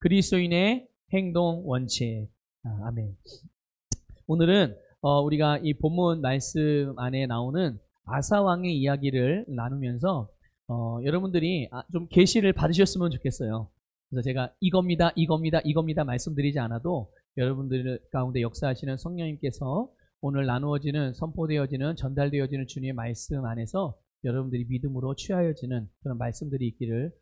그리스도인의 행동 원칙. 아멘. 오늘은 우리가 이 본문 말씀 안에 나오는 아사왕의 이야기를 나누면서 여러분들이 좀 계시를 받으셨으면 좋겠어요. 그래서 제가 이겁니다 말씀드리지 않아도 여러분들 가운데 역사하시는 성령님께서 오늘 나누어지는, 선포되어지는, 전달되어지는 주님의 말씀 안에서 여러분들이 믿음으로 취하여지는 그런 말씀들이 있기를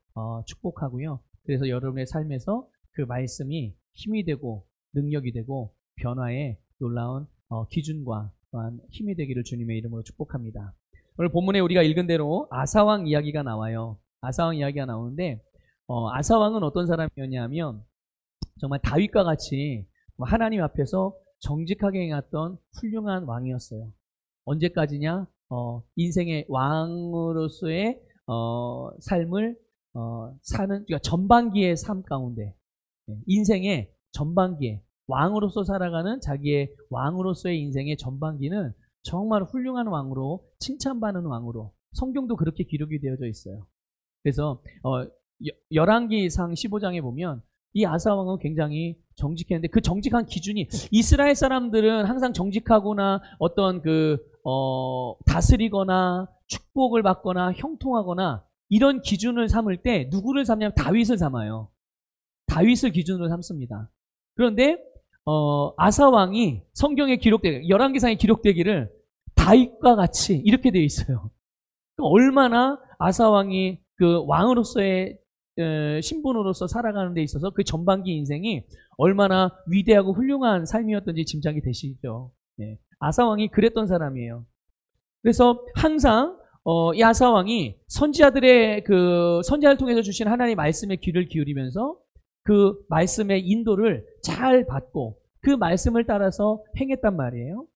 축복하고요. 그래서 여러분의 삶에서 그 말씀이 힘이 되고 능력이 되고 변화의 놀라운 기준과 또한 힘이 되기를 주님의 이름으로 축복합니다. 오늘 본문에 우리가 읽은 대로 아사왕 이야기가 나와요. 아사왕 이야기가 나오는데 아사왕은 어떤 사람이었냐면 정말 다윗과 같이 하나님 앞에서 정직하게 행했던 훌륭한 왕이었어요. 언제까지냐? 인생의 왕으로서의 삶을 사는, 그러니까 전반기의 삶 가운데, 인생의 전반기에 왕으로서 살아가는 자기의 왕으로서의 인생의 전반기는 정말 훌륭한 왕으로, 칭찬받는 왕으로 성경도 그렇게 기록이 되어져 있어요. 그래서 열왕기상 15장에 보면 이 아사왕은 굉장히 정직했는데 그 정직한 기준이, 이스라엘 사람들은 항상 정직하거나 어떤 다스리거나 축복을 받거나 형통하거나 이런 기준을 삼을 때 누구를 삼냐면 다윗을 삼아요. 다윗을 기준으로 삼습니다. 그런데 아사왕이 성경에 기록되기, 열왕기상에 기록되기를 다윗과 같이 이렇게 되어 있어요. 얼마나 아사왕이 그 왕으로서의 신분으로서 살아가는 데 있어서 그 전반기 인생이 얼마나 위대하고 훌륭한 삶이었던지 짐작이 되시죠. 아사왕이 그랬던 사람이에요. 그래서 항상 이 아사왕이 선지자들의 선지자를 통해서 주신 하나님의 말씀에 귀를 기울이면서 그 말씀의 인도를 잘 받고 그 말씀을 따라서 행했단 말이에요.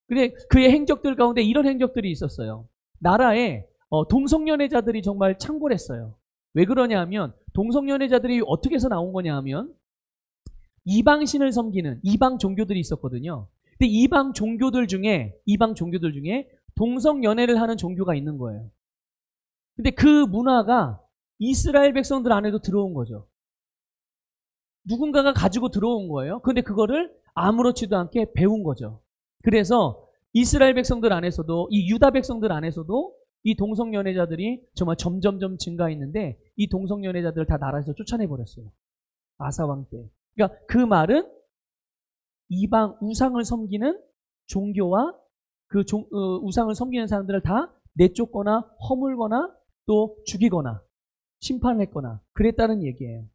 근데 그의 행적들 가운데 이런 행적들이 있었어요. 나라에 동성연애자들이 정말 창궐했어요. 왜 그러냐 하면 동성연애자들이 어떻게 해서 나온 거냐 하면 이방신을 섬기는 이방 종교들이 있었거든요. 근데 이방 종교들 중에 동성연애를 하는 종교가 있는 거예요. 근데 그 문화가 이스라엘 백성들 안에도 들어온 거죠. 누군가가 가지고 들어온 거예요. 근데 그거를 아무렇지도 않게 배운 거죠. 그래서 이스라엘 백성들 안에서도, 이 유다 백성들 안에서도 이 동성연애자들이 정말 점점점 증가했는데 이 동성연애자들을 다 나라에서 쫓아내버렸어요. 아사왕 때. 그러니까 그 말은 이방 우상을 섬기는 종교와 그 우상을 섬기는 사람들을 다 내쫓거나 허물거나 또 죽이거나 심판했거나 그랬다는 얘기예요.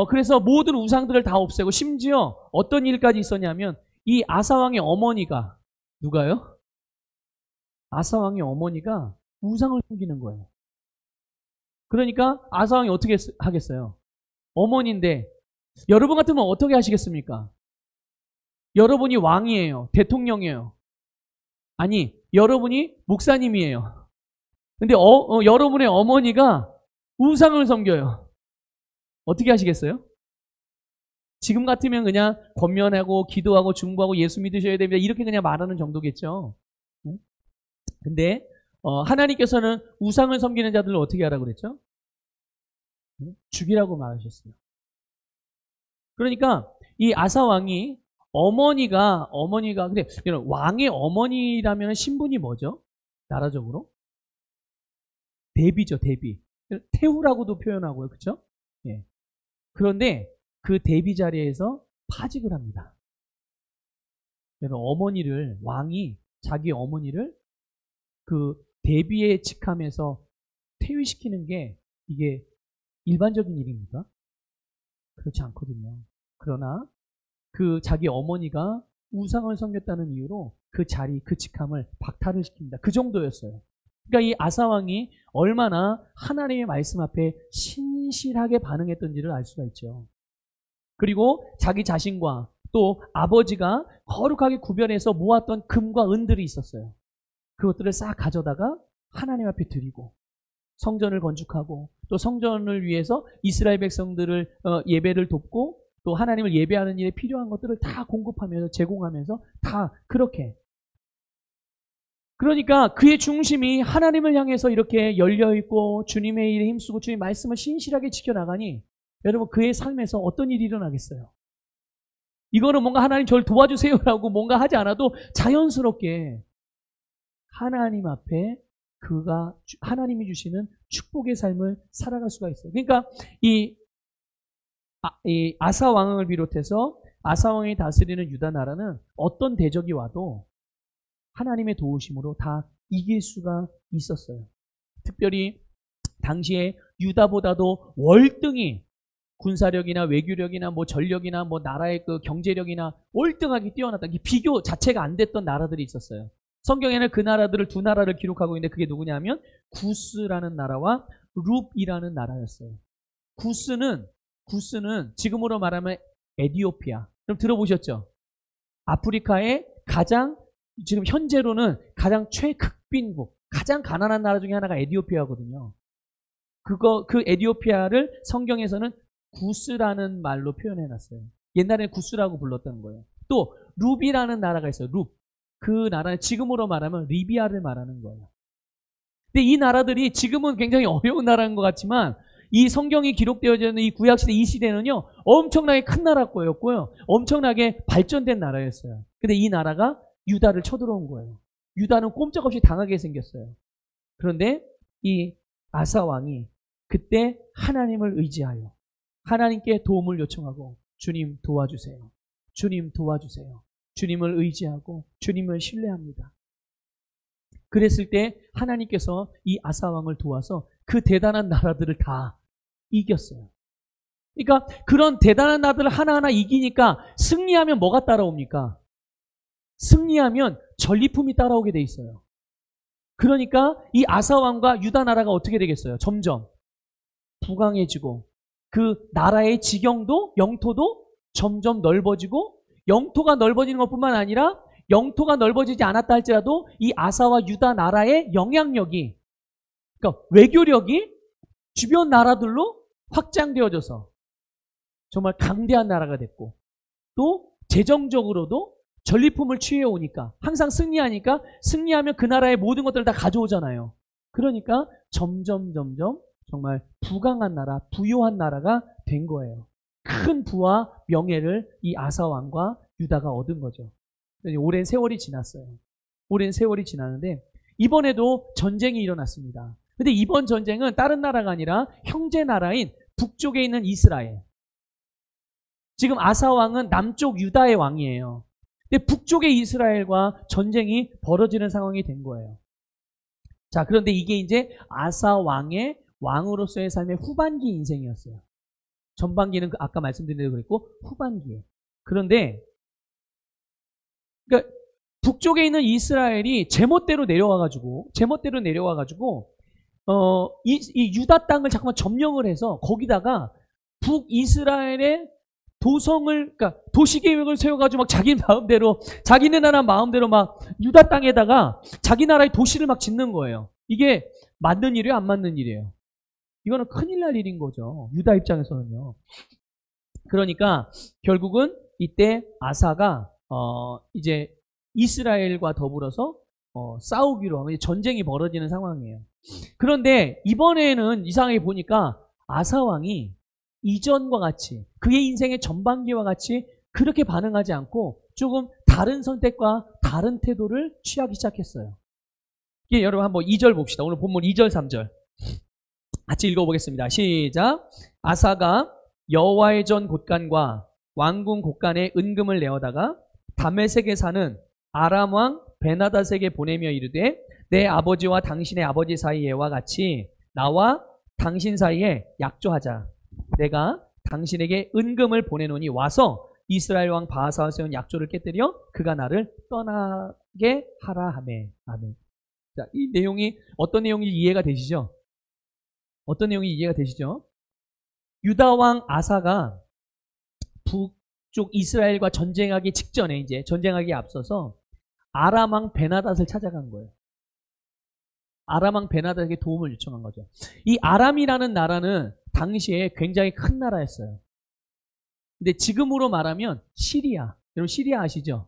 그래서 모든 우상들을 다 없애고, 심지어 어떤 일까지 있었냐면 이 아사왕의 어머니가, 누가요? 아사왕의 어머니가 우상을 섬기는 거예요. 그러니까 아사왕이 어떻게 하겠어요? 어머니인데 여러분 같으면 어떻게 하시겠습니까? 여러분이 왕이에요. 대통령이에요. 아니, 여러분이 목사님이에요. 근데 여러분의 어머니가 우상을 섬겨요. 어떻게 하시겠어요? 지금 같으면 그냥 권면하고 기도하고 중보하고 예수 믿으셔야 됩니다, 이렇게 그냥 말하는 정도겠죠. 근데 하나님께서는 우상을 섬기는 자들을 어떻게 하라고 그랬죠? 죽이라고 말하셨어요. 그러니까 이 아사왕이 어머니가 근데 왕의 어머니라면 신분이 뭐죠? 나라적으로? 대비죠, 대비. 태후라고도 표현하고요, 그렇죠? 예. 그런데 그 대비 자리에서 파직을 합니다. 어머니를, 왕이 자기 어머니를 그 대비의 직함에서 퇴위시키는 게 이게 일반적인 일입니까? 그렇지 않거든요. 그러나 그 자기 어머니가 우상을 섬겼다는 이유로 그 자리, 그 직함을 박탈을 시킵니다. 그 정도였어요. 그러니까 이 아사왕이 얼마나 하나님의 말씀 앞에 신실하게 반응했던지를 알 수가 있죠. 그리고 자기 자신과 또 아버지가 거룩하게 구별해서 모았던 금과 은들이 있었어요. 그것들을 싹 가져다가 하나님 앞에 드리고 성전을 건축하고 또 성전을 위해서 이스라엘 백성들을 예배를 돕고 또 하나님을 예배하는 일에 필요한 것들을 다 공급하면서 제공하면서 다 그렇게. 그러니까 그의 중심이 하나님을 향해서 이렇게 열려있고 주님의 일에 힘쓰고 주님의 말씀을 신실하게 지켜나가니 여러분 그의 삶에서 어떤 일이 일어나겠어요? 이거는 뭔가 하나님 저를 도와주세요라고 뭔가 하지 않아도 자연스럽게 하나님 앞에 하나님이 주시는 축복의 삶을 살아갈 수가 있어요. 그러니까 이 아사 왕을 비롯해서 아사 왕이 다스리는 유다 나라는 어떤 대적이 와도 하나님의 도우심으로 다 이길 수가 있었어요. 특별히 당시에 유다보다도 월등히 군사력이나 외교력이나 뭐 전력이나 뭐 나라의 그 경제력이나 월등하게 뛰어났다. 비교 자체가 안 됐던 나라들이 있었어요. 성경에는 그 나라들을 두 나라를 기록하고 있는데 그게 누구냐면 구스라는 나라와 룹이라는 나라였어요. 구스는 지금으로 말하면 에티오피아. 그럼 들어보셨죠? 아프리카의 지금 현재로는 가장 최극빈국, 가장 가난한 나라 중에 하나가 에티오피아거든요. 그 에티오피아를 성경에서는 구스라는 말로 표현해놨어요. 옛날에는 구스라고 불렀던 거예요. 또 룹이라는 나라가 있어요. 룹. 그 나라는 지금으로 말하면 리비아를 말하는 거예요. 근데 이 나라들이 지금은 굉장히 어려운 나라인 것 같지만 이 성경이 기록되어져 있는 이 구약시대 이 시대는요 엄청나게 큰 나라였고요. 엄청나게 발전된 나라였어요. 근데 이 나라가 유다를 쳐들어온 거예요. 유다는 꼼짝없이 당하게 생겼어요. 그런데 이 아사 왕이 그때 하나님을 의지하여 하나님께 도움을 요청하고 주님 도와주세요. 주님 도와주세요. 주님을 의지하고 주님을 신뢰합니다. 그랬을 때 하나님께서 이 아사 왕을 도와서 그 대단한 나라들을 다 이겼어요. 그러니까 그런 대단한 나라들을 하나하나 이기니까 승리하면 뭐가 따라옵니까? 승리하면 전리품이 따라오게 돼 있어요. 그러니까 이 아사 왕과 유다 나라가 어떻게 되겠어요? 점점 부강해지고 그 나라의 지경도 영토도 점점 넓어지고 영토가 넓어지는 것뿐만 아니라 영토가 넓어지지 않았다 할지라도 이 아사와 유다 나라의 영향력이 그러니까 외교력이 주변 나라들로 확장되어져서 정말 강대한 나라가 됐고 또 재정적으로도 전리품을 취해오니까 항상 승리하니까 승리하면 그 나라의 모든 것들을 다 가져오잖아요. 그러니까 점점 정말 부강한 나라, 부요한 나라가 된 거예요. 큰 부와 명예를 이 아사 왕과 유다가 얻은 거죠. 오랜 세월이 지났어요. 오랜 세월이 지났는데 이번에도 전쟁이 일어났습니다. 근데 이번 전쟁은 다른 나라가 아니라 형제 나라인 북쪽에 있는 이스라엘. 지금 아사 왕은 남쪽 유다의 왕이에요. 근데 북쪽의 이스라엘과 전쟁이 벌어지는 상황이 된 거예요. 자, 그런데 이게 이제 아사 왕의 왕으로서의 삶의 후반기 인생이었어요. 전반기는 아까 말씀드린 대로 그랬고 후반기에. 그런데 그러니까 북쪽에 있는 이스라엘이 제멋대로 내려와가지고 이 유다 땅을 잠깐만 점령을 해서 거기다가 북이스라엘의 그러니까 도시계획을 세워가지고 막 자기네 나라 마음대로 막 유다 땅에다가 자기 나라의 도시를 막 짓는 거예요. 이게 맞는 일이에요? 안 맞는 일이에요? 이거는 큰일 날 일인 거죠. 유다 입장에서는요. 그러니까 결국은 이때 아사가 이제 이스라엘과 더불어서 싸우기로 하면 전쟁이 벌어지는 상황이에요. 그런데 이번에는 이상하게 보니까 아사 왕이 이전과 같이 그의 인생의 전반기와 같이 그렇게 반응하지 않고 조금 다른 선택과 다른 태도를 취하기 시작했어요. 이게 여러분 한번 2절 봅시다. 오늘 본문 2절 3절 같이 읽어보겠습니다. 시작. 아사가 여호와의 전 곳간과 왕궁 곳간에 은금을 내어다가 다메섹에 사는 아람 왕 베나닷에게 보내며 이르되 내 아버지와 당신의 아버지 사이에와 같이 나와 당신 사이에 약조하자. 내가 당신에게 은금을 보내노니 와서 이스라엘 왕 바하사와 세운 약조를 깨뜨려 그가 나를 떠나게 하라 하매. 아멘. 자, 이 내용이 어떤 내용인지 이해가 되시죠? 어떤 내용이 이해가 되시죠? 유다 왕 아사가 북쪽 이스라엘과 전쟁하기 직전에 이제 전쟁하기에 앞서서 아람 왕 베나닷을 찾아간 거예요. 아람 왕 베나닷에게 도움을 요청한 거죠. 이 아람이라는 나라는 당시에 굉장히 큰 나라였어요. 근데 지금으로 말하면 시리아. 여러분 시리아 아시죠?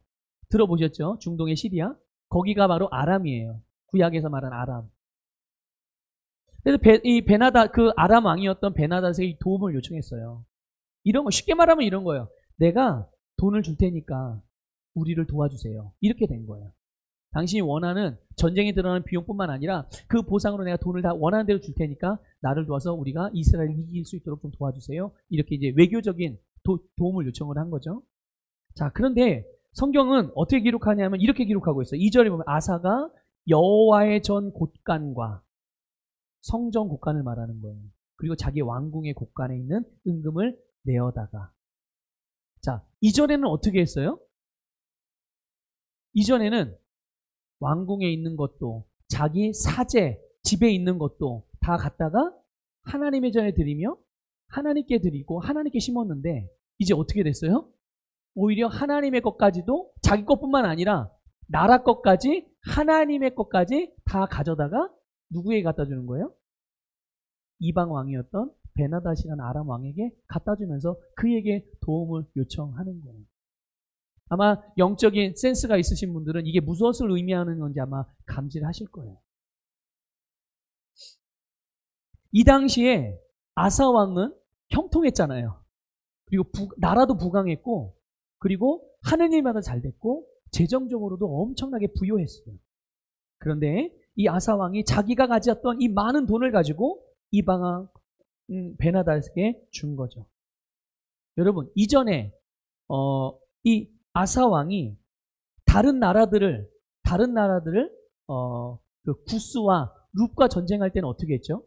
들어보셨죠? 중동의 시리아? 거기가 바로 아람이에요. 구약에서 말한 아람. 그래서 이 베나다, 그 아람 왕이었던 베나닷에게 도움을 요청했어요. 이런 거, 쉽게 말하면 이런 거예요. 내가 돈을 줄 테니까 우리를 도와주세요. 이렇게 된 거예요. 당신이 원하는 전쟁에 들어가는 비용뿐만 아니라 그 보상으로 내가 돈을 다 원하는 대로 줄 테니까 나를 도와서 우리가 이스라엘을 이길 수 있도록 좀 도와주세요. 이렇게 이제 외교적인 도움을 요청을 한 거죠. 자, 그런데 성경은 어떻게 기록하냐면 이렇게 기록하고 있어요. 2절에 보면 아사가 여호와의 전 곳간과 성전 곳간을 말하는 거예요. 그리고 자기 왕궁의 곳간에 있는 은금을 내어다가. 자, 이전에는 어떻게 했어요? 이전에는 왕궁에 있는 것도 자기 사제, 집에 있는 것도 다 갖다가 하나님의 전에 드리며 하나님께 드리고 하나님께 심었는데 이제 어떻게 됐어요? 오히려 하나님의 것까지도 자기 것뿐만 아니라 나라 것까지 하나님의 것까지 다 가져다가 누구에게 갖다 주는 거예요? 이방 왕이었던 베나닷이라는 아람 왕에게 갖다 주면서 그에게 도움을 요청하는 거예요. 아마 영적인 센스가 있으신 분들은 이게 무엇을 의미하는 건지 아마 감지를 하실 거예요. 이 당시에 아사 왕은 형통했잖아요. 그리고 나라도 부강했고, 그리고 하느님마다 잘 됐고, 재정적으로도 엄청나게 부유했어요. 그런데 이 아사 왕이 자기가 가졌던 이 많은 돈을 가지고 이방 왕 베나닷에게 준 거죠. 여러분, 이전에 이 아사 왕이 다른 나라들을 그 구스와 룻과 전쟁할 때는 어떻게 했죠?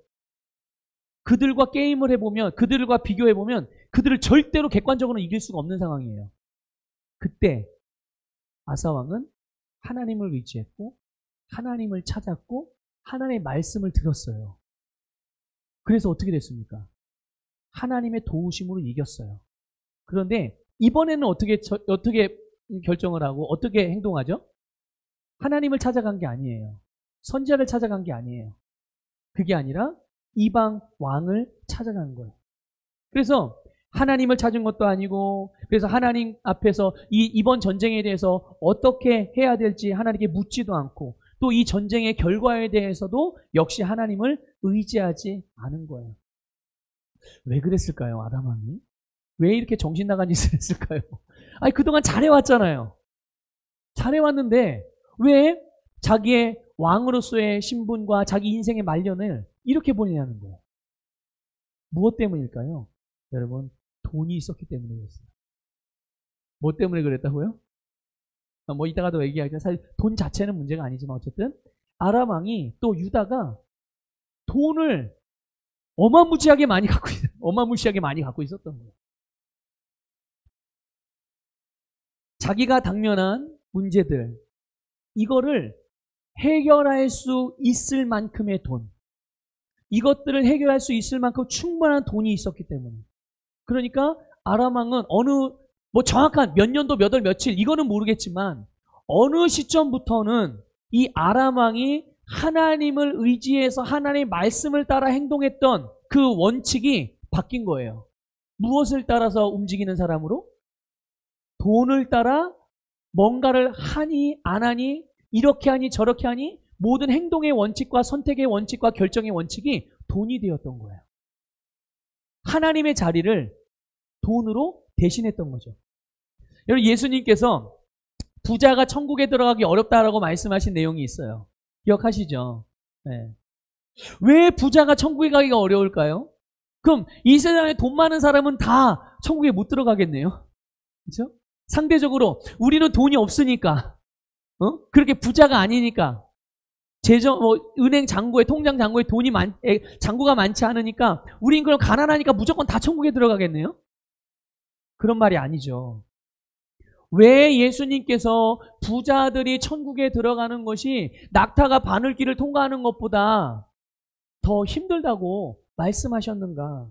그들과 게임을 해보면, 그들과 비교해보면 그들을 절대로 객관적으로 이길 수가 없는 상황이에요. 그때 아사 왕은 하나님을 의지했고 하나님을 찾았고 하나님의 말씀을 들었어요. 그래서 어떻게 됐습니까? 하나님의 도우심으로 이겼어요. 그런데 이번에는 어떻게 결정을 하고 어떻게 행동하죠? 하나님을 찾아간 게 아니에요. 선지자를 찾아간 게 아니에요. 그게 아니라 이방 왕을 찾아간 거예요. 그래서 하나님을 찾은 것도 아니고, 그래서 하나님 앞에서 이번 전쟁에 대해서 어떻게 해야 될지 하나님께 묻지도 않고, 또 이 전쟁의 결과에 대해서도 역시 하나님을 의지하지 않은 거예요. 왜 그랬을까요, 아람 왕이? 왜 이렇게 정신 나간 짓을 했을까요? 아니, 그동안 잘해왔잖아요. 잘해왔는데 왜 자기의 왕으로서의 신분과 자기 인생의 말년을 이렇게 보내냐는 거예요. 무엇 때문일까요? 여러분, 돈이 있었기 때문에 그랬어요. 뭐 때문에 그랬다고요? 뭐 이따가도 얘기하겠지만 사실 돈 자체는 문제가 아니지만 어쨌든 아람 왕이 또 유다가 돈을 어마무시하게 많이 갖고 있었던 거예요. 자기가 당면한 문제들, 이거를 해결할 수 있을 만큼의 돈, 이것들을 해결할 수 있을 만큼 충분한 돈이 있었기 때문에. 그러니까 아람 왕은 뭐 정확한 몇 년도 몇 월 며칠 이거는 모르겠지만 어느 시점부터는 이 아람 왕이 하나님을 의지해서 하나님의 말씀을 따라 행동했던 그 원칙이 바뀐 거예요. 무엇을 따라서 움직이는 사람으로? 돈을 따라 뭔가를 하니 안 하니 이렇게 하니 저렇게 하니 모든 행동의 원칙과 선택의 원칙과 결정의 원칙이 돈이 되었던 거예요. 하나님의 자리를 돈으로 대신했던 거죠. 여러분, 예수님께서 부자가 천국에 들어가기 어렵다라고 말씀하신 내용이 있어요. 기억하시죠? 네. 왜 부자가 천국에 가기가 어려울까요? 그럼 이 세상에 돈 많은 사람은 다 천국에 못 들어가겠네요. 그렇죠? 상대적으로 우리는 돈이 없으니까, 그렇게 부자가 아니니까, 은행 잔고에, 통장 잔고에 잔고가 많지 않으니까, 우린 그럼 가난하니까 무조건 다 천국에 들어가겠네요? 그런 말이 아니죠. 왜 예수님께서 부자들이 천국에 들어가는 것이 낙타가 바늘길을 통과하는 것보다 더 힘들다고 말씀하셨는가?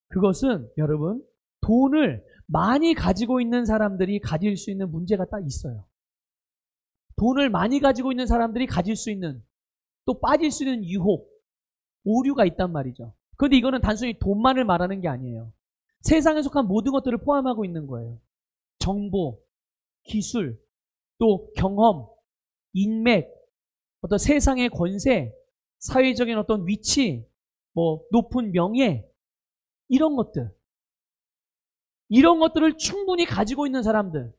그것은 여러분, 돈을 많이 가지고 있는 사람들이 가질 수 있는 문제가 딱 있어요. 돈을 많이 가지고 있는 사람들이 가질 수 있는, 또 빠질 수 있는 유혹, 오류가 있단 말이죠. 그런데 이거는 단순히 돈만을 말하는 게 아니에요. 세상에 속한 모든 것들을 포함하고 있는 거예요. 정보, 기술, 또 경험, 인맥, 어떤 세상의 권세, 사회적인 어떤 위치, 뭐 높은 명예, 이런 것들을 충분히 가지고 있는 사람들,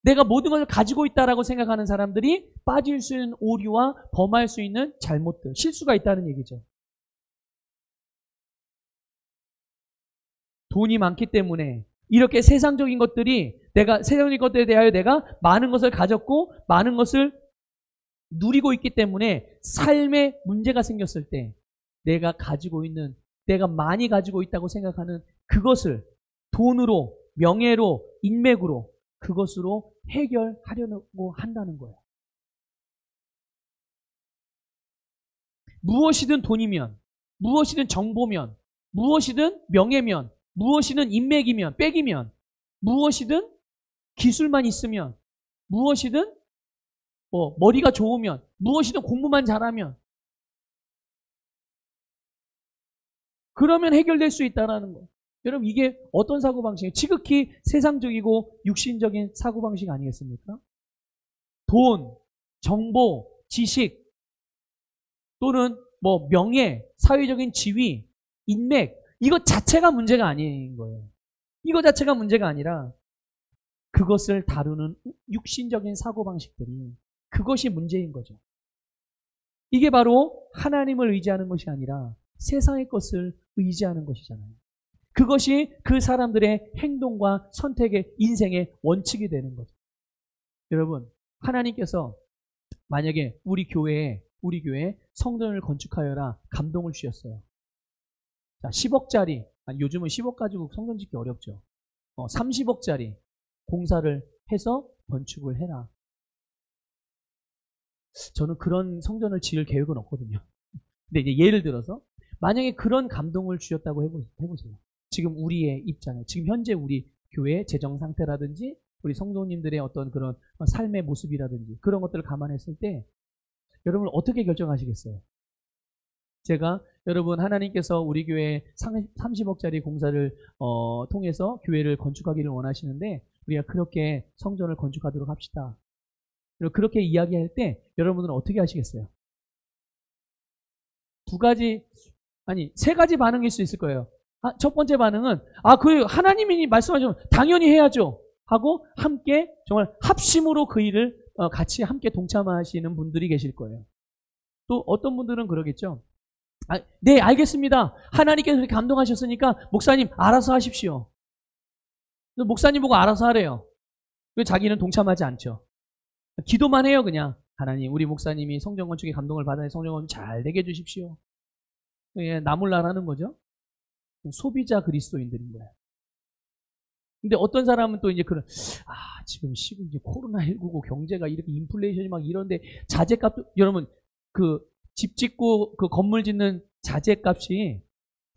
내가 모든 것을 가지고 있다라고 생각하는 사람들이 빠질 수 있는 오류와 범할 수 있는 잘못들, 실수가 있다는 얘기죠. 돈이 많기 때문에 이렇게 세상적인 것들에 대하여 내가 많은 것을 가졌고 많은 것을 누리고 있기 때문에 삶에 문제가 생겼을 때 내가 많이 가지고 있다고 생각하는 그것을 돈으로, 명예로, 인맥으로, 그것으로 해결하려고 한다는 거예요. 무엇이든 돈이면, 무엇이든 정보면, 무엇이든 명예면, 무엇이든 인맥이면, 백이면, 무엇이든 기술만 있으면, 무엇이든 머리가 좋으면, 무엇이든 공부만 잘하면, 그러면 해결될 수 있다는 거예요. 여러분, 이게 어떤 사고방식이에요? 지극히 세상적이고 육신적인 사고방식 아니겠습니까? 돈, 정보, 지식, 또는 명예, 사회적인 지위, 인맥, 이것 자체가 문제가 아닌 거예요. 이거 자체가 문제가 아니라 그것을 다루는 육신적인 사고방식들이, 그것이 문제인 거죠. 이게 바로 하나님을 의지하는 것이 아니라 세상의 것을 의지하는 것이잖아요. 그것이 그 사람들의 행동과 선택의 인생의 원칙이 되는 거죠. 여러분, 하나님께서 만약에 우리 교회에 성전을 건축하여라 감동을 주셨어요. 자, 10억짜리, 요즘은 10억 가지고 성전 짓기 어렵죠. 30억짜리 공사를 해서 건축을 해라. 저는 그런 성전을 지을 계획은 없거든요. 근데 이제 예를 들어서 만약에 그런 감동을 주셨다고 해보세요. 지금 우리의 입장에, 지금 현재 우리 교회의 재정 상태라든지 우리 성도님들의 어떤 그런 삶의 모습이라든지 그런 것들을 감안했을 때 여러분 어떻게 결정하시겠어요? 제가 여러분 하나님께서 우리 교회 30억짜리 공사를 통해서 교회를 건축하기를 원하시는데 우리가 그렇게 성전을 건축하도록 합시다. 그렇게 이야기할 때 여러분들은 어떻게 하시겠어요? 세 가지 반응일 수 있을 거예요. 첫 번째 반응은 그 하나님이 말씀하시면 당연히 해야죠 하고 함께 정말 합심으로 그 일을 같이 함께 동참하시는 분들이 계실 거예요. 또 어떤 분들은 그러겠죠. 네, 알겠습니다. 하나님께서 그렇게 감동하셨으니까 목사님 알아서 하십시오. 목사님 보고 알아서 하래요. 자기는 동참하지 않죠. 기도만 해요. 그냥 하나님, 우리 목사님이 성전 건축에 감동을 받아야 성전 건축 잘 되게 해주십시오. 예, 나몰라라는 거죠. 소비자 그리스도인들인 거예요. 근데 어떤 사람은 또 이제 지금 이제 코로나19고 경제가 이렇게 인플레이션이 막 이런데 자재값도, 여러분, 집 짓고 건물 짓는 자재값이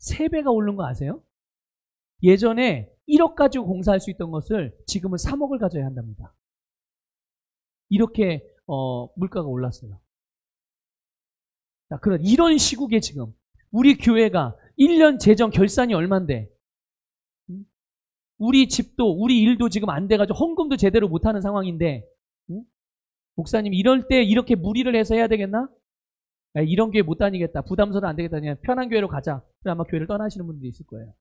3배가 오른 거 아세요? 예전에 1억 가지고 공사할 수 있던 것을 지금은 3억을 가져야 한답니다. 이렇게 물가가 올랐어요. 자, 이런 시국에 지금 우리 교회가 1년 재정 결산이 얼만데 우리 집도 우리 일도 지금 안 돼가지고 헌금도 제대로 못하는 상황인데 목사님 이럴 때 이렇게 무리를 해서 해야 되겠나? 이런 교회 못 다니겠다. 부담스러워 안 되겠다. 그냥 편한 교회로 가자. 아마 교회를 떠나시는 분들이 있을 거예요.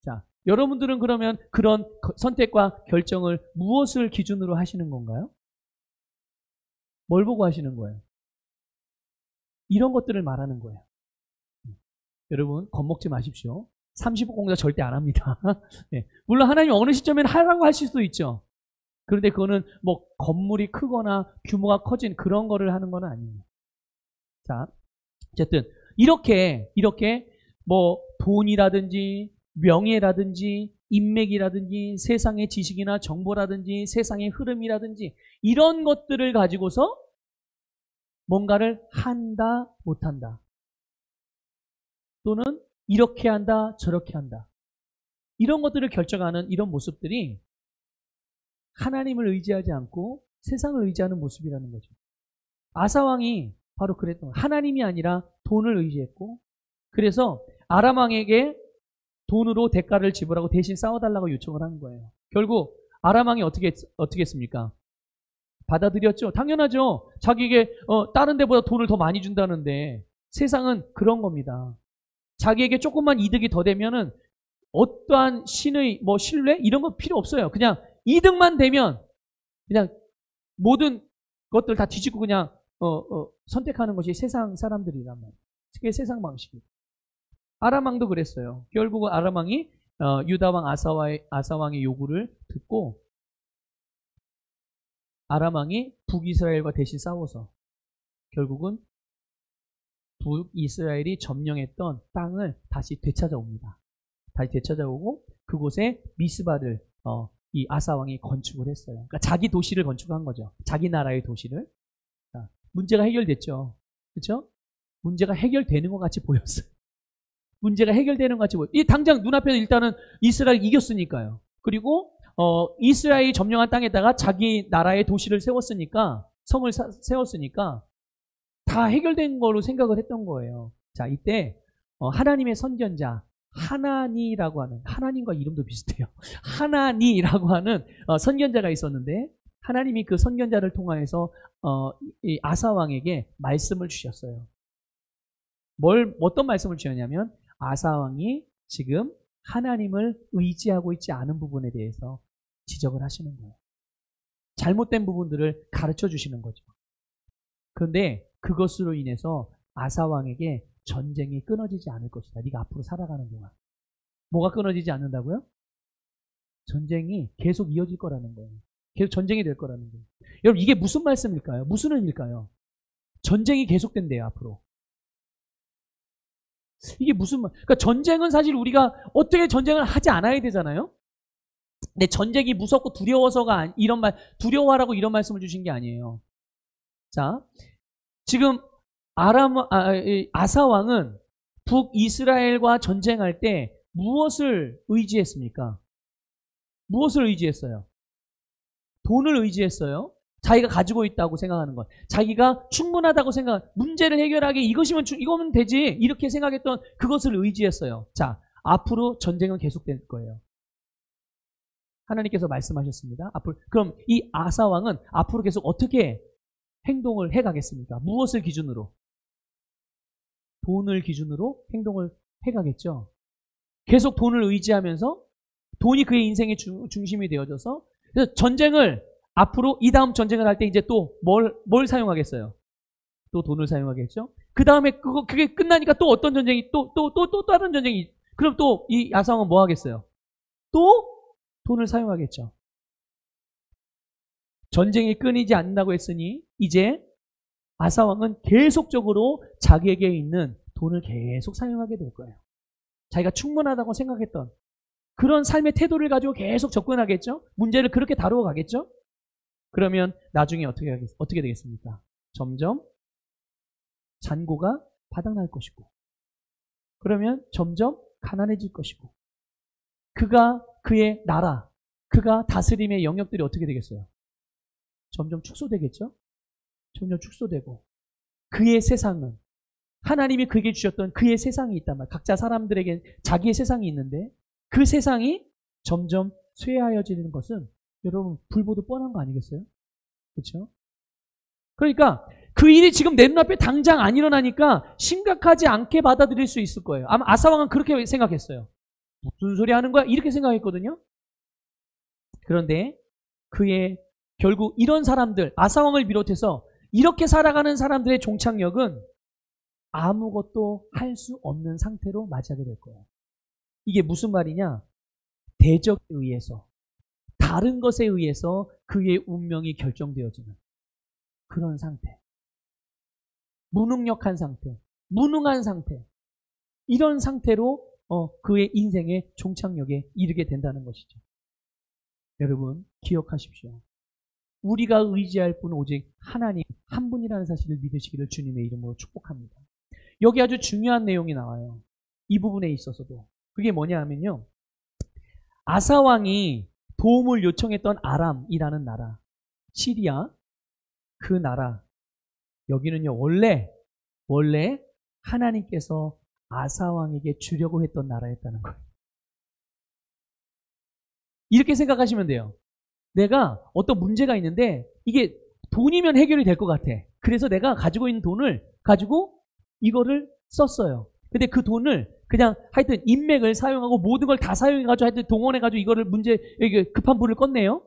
자, 여러분들은 그러면 그런 선택과 결정을 무엇을 기준으로 하시는 건가요? 뭘 보고 하시는 거예요? 이런 것들을 말하는 거예요. 여러분 겁먹지 마십시오. 30억 공사 절대 안 합니다. 네. 물론 하나님이 어느 시점에는 하라고 하실 수도 있죠. 그런데 그거는 건물이 크거나 규모가 커진 그런 거를 하는 건 아니에요. 자, 어쨌든 이렇게 돈이라든지 명예라든지 인맥이라든지 세상의 지식이나 정보라든지 세상의 흐름이라든지 이런 것들을 가지고서 뭔가를 한다 못한다 또는 이렇게 한다 저렇게 한다 이런 것들을 결정하는 이런 모습들이 하나님을 의지하지 않고 세상을 의지하는 모습이라는 거죠. 아사왕이 바로 그랬던 거예요. 하나님이 아니라 돈을 의지했고 그래서 아람왕에게 돈으로 대가를 지불하고 대신 싸워달라고 요청을 한 거예요. 결국 아람왕이 어떻게 했습니까? 받아들였죠. 당연하죠. 자기에게 다른 데보다 돈을 더 많이 준다는데 세상은 그런 겁니다. 자기에게 조금만 이득이 더 되면은 어떠한 신의 신뢰 이런 거 필요 없어요. 그냥 이득만 되면 그냥 모든 것들 다 뒤집고 그냥 선택하는 것이 세상 사람들이란 말이에요. 그게 세상 방식이에요. 아람 왕도 그랬어요. 결국은 아람 왕이 유다 왕 아사 왕의 요구를 듣고 아람 왕이 북이스라엘과 대신 싸워서 결국은 북이스라엘이 점령했던 땅을 다시 되찾아옵니다. 다시 되찾아오고 그곳에 미스바를 이 아사 왕이 건축을 했어요. 그러니까 자기 도시를 건축한 거죠. 자기 나라의 도시를. 자, 문제가 해결됐죠. 그렇죠? 문제가 해결되는 것 같이 보였어요. 문제가 해결되는 것 같이 보여요. 이 당장 눈앞에서 일단은 이스라엘이 이겼으니까요. 그리고 이스라엘이 점령한 땅에다가 자기 나라의 도시를 세웠으니까 성을 세웠으니까 다 해결된 거로 생각을 했던 거예요. 자, 이때 하나님의 선견자 하나니라고 하는, 하나님과 이름도 비슷해요. 하나니라고 하는 선견자가 있었는데 하나님이 그 선견자를 통하여서 이 아사 왕에게 말씀을 주셨어요. 어떤 말씀을 주셨냐면 아사 왕이 지금 하나님을 의지하고 있지 않은 부분에 대해서 지적을 하시는 거예요. 잘못된 부분들을 가르쳐 주시는 거죠. 그런데 그것으로 인해서 아사 왕에게 전쟁이 끊어지지 않을 것이다. 네가 앞으로 살아가는 동안. 뭐가 끊어지지 않는다고요? 전쟁이 계속 이어질 거라는 거예요. 계속 전쟁이 될 거라는 거예요. 여러분 이게 무슨 말씀일까요? 무슨 의미일까요? 전쟁이 계속된대요. 앞으로. 이게 무슨 말? 그러니까 전쟁은 사실 우리가 어떻게 전쟁을 하지 않아야 되잖아요. 근데 전쟁이 무섭고 두려워서가 이런 말, 두려워하라고 이런 말씀을 주신 게 아니에요. 자, 지금 아사 왕은 북이스라엘과 전쟁할 때 무엇을 의지했습니까? 무엇을 의지했어요? 돈을 의지했어요. 자기가 가지고 있다고 생각하는 것. 자기가 충분하다고 문제를 해결하기 이거면 되지. 이렇게 생각했던 그것을 의지했어요. 자, 앞으로 전쟁은 계속될 거예요. 하나님께서 말씀하셨습니다. 그럼 이 아사 왕은 앞으로 계속 어떻게 행동을 해가겠습니까? 무엇을 기준으로? 돈을 기준으로 행동을 해가겠죠. 계속 돈을 의지하면서 돈이 그의 인생의 중심이 되어져서 그래서 전쟁을 앞으로 이 다음 전쟁을 할 때 이제 또 뭘 사용하겠어요? 또 돈을 사용하겠죠. 그 다음에 그게 끝나니까 또 어떤 전쟁이 또 다른 전쟁이 그럼 또 이 아사 왕은 뭐 하겠어요? 또 돈을 사용하겠죠. 전쟁이 끊이지 않는다고 했으니 이제 아사 왕은 계속적으로 자기에게 있는 돈을 계속 사용하게 될 거예요. 자기가 충분하다고 생각했던 그런 삶의 태도를 가지고 계속 접근하겠죠. 문제를 그렇게 다루어 가겠죠. 그러면 나중에 어떻게 되겠습니까? 점점 잔고가 바닥날 것이고 그러면 점점 가난해질 것이고 그의 나라, 그가 다스림의 영역들이 어떻게 되겠어요? 점점 축소되겠죠? 점점 축소되고 그의 세상은 하나님이 그에게 주셨던 그의 세상이 있단 말이에요. 각자 사람들에게 자기의 세상이 있는데 그 세상이 점점 쇠하여지는 것은 여러분 불보듯 뻔한 거 아니겠어요? 그렇죠? 그러니까 그 일이 지금 내 눈앞에 당장 안 일어나니까 심각하지 않게 받아들일 수 있을 거예요. 아마 아사 왕은 그렇게 생각했어요. 무슨 소리 하는 거야? 이렇게 생각했거든요. 그런데 결국 이런 사람들, 아사 왕을 비롯해서 이렇게 살아가는 사람들의 종착역은 아무것도 할 수 없는 상태로 맞이하게 될 거예요. 이게 무슨 말이냐? 대적에 의해서, 다른 것에 의해서 그의 운명이 결정되어지는 그런 상태. 무능력한 상태, 무능한 상태. 이런 상태로 그의 인생의 종착역에 이르게 된다는 것이죠. 여러분 기억하십시오. 우리가 의지할 분은 오직 하나님 한 분이라는 사실을 믿으시기를 주님의 이름으로 축복합니다. 여기 아주 중요한 내용이 나와요. 이 부분에 있어서도. 그게 뭐냐 하면요. 아사 왕이 도움을 요청했던 아람이라는 나라, 시리아, 그 나라, 여기는요, 원래 하나님께서 아사 왕에게 주려고 했던 나라였다는 거예요. 이렇게 생각하시면 돼요. 내가 어떤 문제가 있는데 이게 돈이면 해결이 될 것 같아. 그래서 내가 가지고 있는 돈을 가지고 이거를 썼어요. 근데 그 돈을 그냥 하여튼 인맥을 사용하고 모든 걸 다 사용해가지고 하여튼 동원해가지고 이거를 이게 급한 불을 껐네요.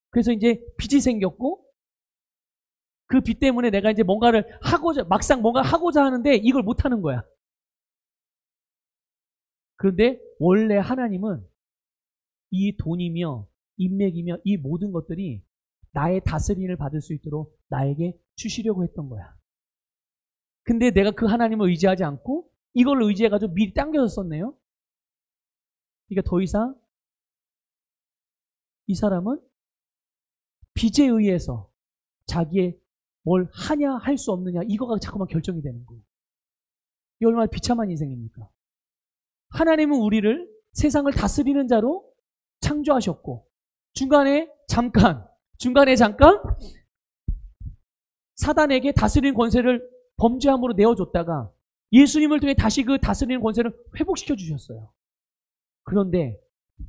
그래서 이제 빚이 생겼고 그 빚 때문에 내가 이제 막상 뭔가 하고자 하는데 이걸 못하는 거야. 그런데 원래 하나님은 이 돈이며 인맥이며 이 모든 것들이 나의 다스림을 받을 수 있도록 나에게 주시려고 했던 거야. 근데 내가 그 하나님을 의지하지 않고 이걸 의지해가지고 미리 당겨서 썼네요. 그러니까 더 이상 이 사람은 빚에 의해서 자기의 뭘 하냐 할 수 없느냐 이거가 자꾸만 결정이 되는 거예요. 이 얼마나 비참한 인생입니까? 하나님은 우리를 세상을 다스리는 자로 창조하셨고 중간에 잠깐 사단에게 다스리는 권세를 범죄함으로 내어줬다가 예수님을 통해 다시 그 다스리는 권세를 회복시켜 주셨어요. 그런데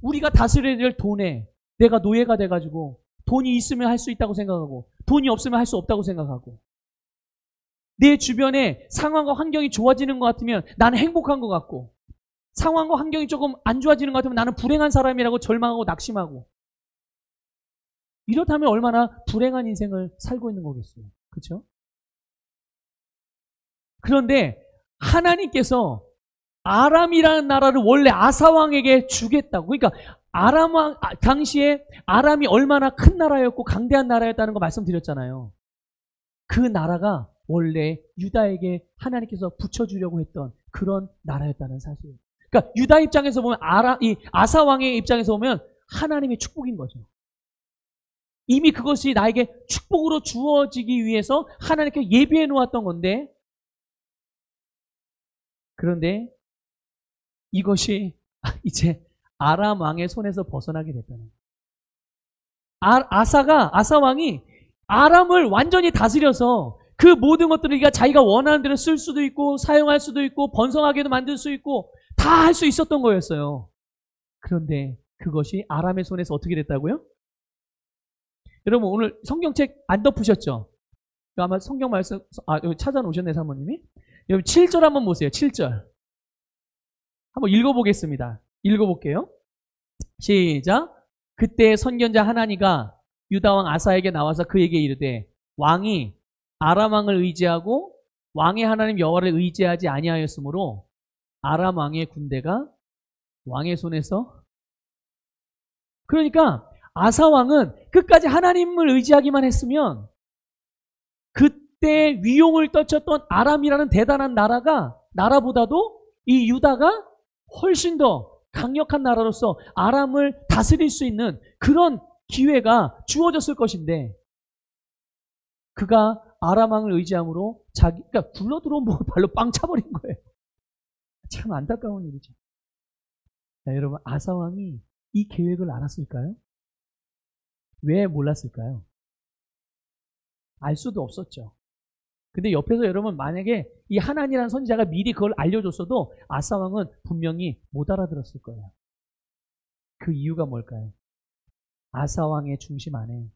우리가 다스려야 될 돈에 내가 노예가 돼가지고 돈이 있으면 할 수 있다고 생각하고 돈이 없으면 할 수 없다고 생각하고 내 주변에 상황과 환경이 좋아지는 것 같으면 나는 행복한 것 같고 상황과 환경이 조금 안 좋아지는 것 같으면 나는 불행한 사람이라고 절망하고 낙심하고 이렇다면 얼마나 불행한 인생을 살고 있는 거겠어요. 그렇죠? 그런데 하나님께서 아람이라는 나라를 원래 아사왕에게 주겠다고. 그러니까 당시에 아람이 얼마나 큰 나라였고 강대한 나라였다는 거 말씀드렸잖아요. 그 나라가 원래 유다에게 하나님께서 붙여주려고 했던 그런 나라였다는 사실. 그러니까 유다 입장에서 보면 이 아사왕의 입장에서 보면 하나님의 축복인 거죠. 이미 그것이 나에게 축복으로 주어지기 위해서 하나님께 예비해 놓았던 건데 그런데 이것이 이제 아람 왕의 손에서 벗어나게 됐다는 거예요. 아사왕이 아람을 완전히 다스려서 그 모든 것들을 자기가 원하는 대로 쓸 수도 있고 사용할 수도 있고 번성하게도 만들 수 있고 다 할 수 있었던 거였어요. 그런데 그것이 아람의 손에서 어떻게 됐다고요? 여러분 오늘 성경책 안 덮으셨죠? 아마 성경 말씀 여기 찾아놓으셨네 사모님이. 여러분 7절 한번 보세요. 7절 한번 읽어보겠습니다. 읽어볼게요. 시작. 그때 선견자 하나니가 유다왕 아사에게 나와서 그에게 이르되 왕이 아람 왕을 의지하고 왕의 하나님 여호와를 의지하지 아니하였으므로 아람 왕의 군대가 왕의 손에서 그러니까 아사 왕은 끝까지 하나님을 의지하기만 했으면 그때 위용을 떨쳤던 아람이라는 대단한 나라보다도 이 유다가 훨씬 더 강력한 나라로서 아람을 다스릴 수 있는 그런 기회가 주어졌을 것인데 그가 아람 왕을 의지함으로 그러니까 굴러 들어온 목을 발로 빵 차버린 거예요. 참 안타까운 일이죠. 자, 여러분 아사 왕이 이 계획을 알았을까요? 왜 몰랐을까요? 알 수도 없었죠. 근데 옆에서 여러분 만약에 이 하나니라는 선지자가 미리 그걸 알려줬어도 아사 왕은 분명히 못 알아들었을 거예요. 그 이유가 뭘까요? 아사 왕의 중심 안에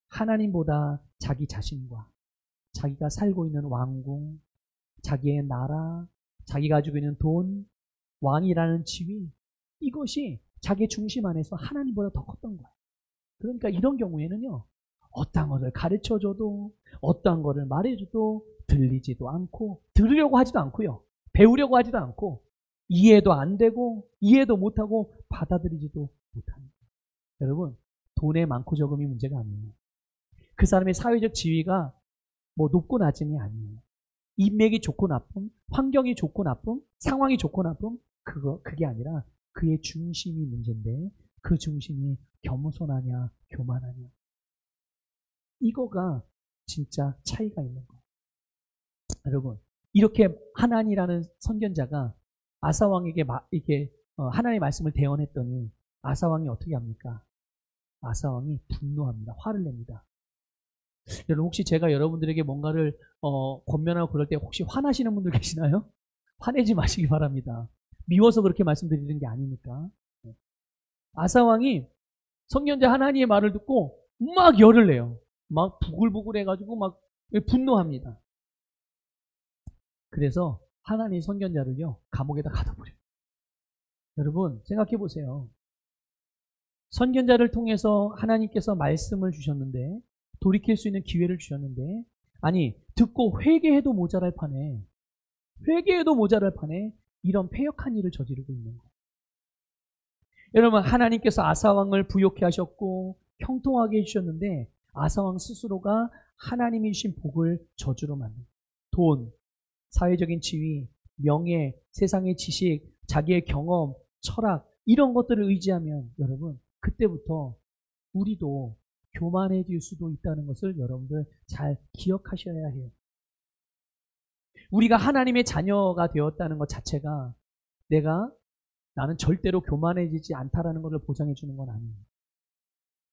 하나님보다 자기 자신과 자기가 살고 있는 왕궁, 자기의 나라, 자기가 가지고 있는 돈, 왕이라는 지위 이것이 자기 중심 안에서 하나님보다 더 컸던 거예요. 그러니까 이런 경우에는요. 어떠한 것을 가르쳐줘도 어떠한 것을 말해줘도 들리지도 않고 들으려고 하지도 않고요. 배우려고 하지도 않고 이해도 안 되고 이해도 못하고 받아들이지도 못합니다. 여러분 돈의 많고 적음이 문제가 아니에요. 그 사람의 사회적 지위가 뭐 높고 낮음이 아니에요. 인맥이 좋고 나쁨, 환경이 좋고 나쁨, 상황이 좋고 나쁨 그게 아니라 그의 중심이 문제인데 그 중심이 겸손하냐 교만하냐 이거가 진짜 차이가 있는 거예요. 여러분 이렇게 하나니라는 선견자가 아사왕에게 하나님의 말씀을 대언했더니 아사왕이 어떻게 합니까? 아사왕이 분노합니다. 화를 냅니다. 여러분 혹시 제가 여러분들에게 뭔가를 권면하고 그럴 때 혹시 화나시는 분들 계시나요? 화내지 마시기 바랍니다. 미워서 그렇게 말씀드리는 게 아니니까. 아사왕이 선견자 하나니의 말을 듣고 막 열을 내요. 막 부글부글해가지고 막 분노합니다. 그래서 하나님 선견자를요 감옥에다 가둬버려요. 여러분 생각해 보세요. 선견자를 통해서 하나님께서 말씀을 주셨는데, 돌이킬 수 있는 기회를 주셨는데, 아니 듣고 회개해도 모자랄 판에 이런 패역한 일을 저지르고 있는 거예요. 여러분, 하나님께서 아사왕을 부욕해 하셨고 형통하게 해주셨는데, 아사왕 스스로가 하나님이 주신 복을 저주로 만든 거예요. 돈, 사회적인 지위, 명예, 세상의 지식, 자기의 경험, 철학, 이런 것들을 의지하면 여러분 그때부터 우리도 교만해질 수도 있다는 것을 여러분들 잘 기억하셔야 해요. 우리가 하나님의 자녀가 되었다는 것 자체가 나는 절대로 교만해지지 않다라는 것을 보장해 주는 건 아니에요.